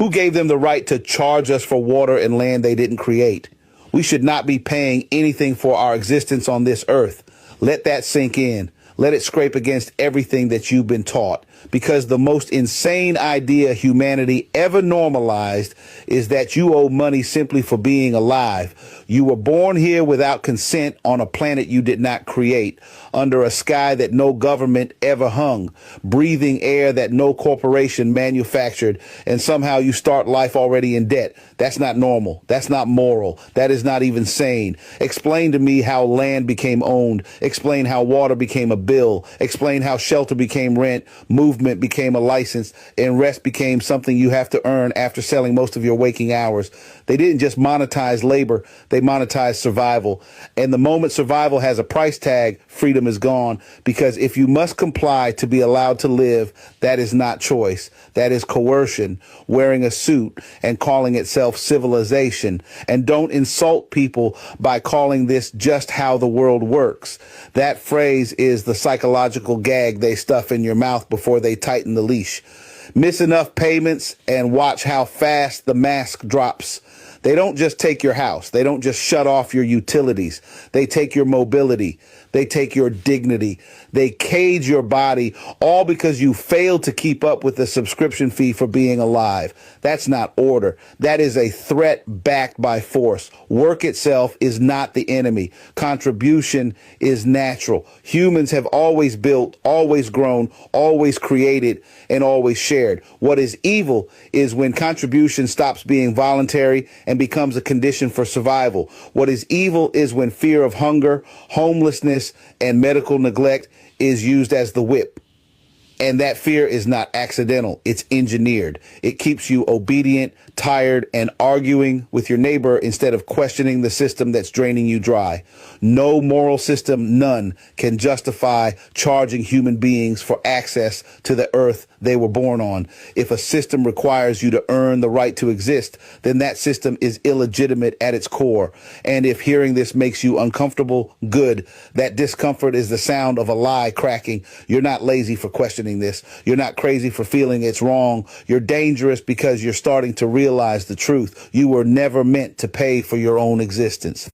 Who gave them the right to charge us for water and land they didn't create? We should not be paying anything for our existence on this earth. Let that sink in. Let it scrape against everything that you've been taught, because the most insane idea humanity ever normalized is that you owe money simply for being alive. You were born here without consent on a planet you did not create, under a sky that no government ever hung, breathing air that no corporation manufactured, and somehow you start life already in debt. That's not normal. That's not moral. That is not even sane. Explain to me how land became owned. Explain how water became a bill. Explain how shelter became rent, movement became a license, and rest became something you have to earn after selling most of your waking hours. They didn't just monetize labor, they monetized survival. And the moment survival has a price tag, freedom is gone. Because if you must comply to be allowed to live, that is not choice. That is coercion, wearing a suit and calling itself civilization. And don't insult people by calling this just how the world works. That phrase is the psychological gag they stuff in your mouth before they tighten the leash. Miss enough payments and watch how fast the mask drops. They don't just take your house. They don't just shut off your utilities. They take your mobility. They take your dignity. They cage your body, all because you failed to keep up with the subscription fee for being alive. That's not order. That is a threat backed by force. Work itself is not the enemy. Contribution is natural. Humans have always built, always grown, always created, and always shared. What is evil is when contribution stops being voluntary and becomes a condition for survival. What is evil is when fear of hunger, homelessness, and medical neglect is used as the whip. And that fear is not accidental. It's engineered. It keeps you obedient, tired, and arguing with your neighbor instead of questioning the system that's draining you dry. No moral system, none, can justify charging human beings for access to the earth they were born on. If a system requires you to earn the right to exist, then that system is illegitimate at its core. And if hearing this makes you uncomfortable, good. That discomfort is the sound of a lie cracking. You're not lazy for questioning this. You're not crazy for feeling it's wrong. You're dangerous because you're starting to realize the truth. You were never meant to pay for your own existence.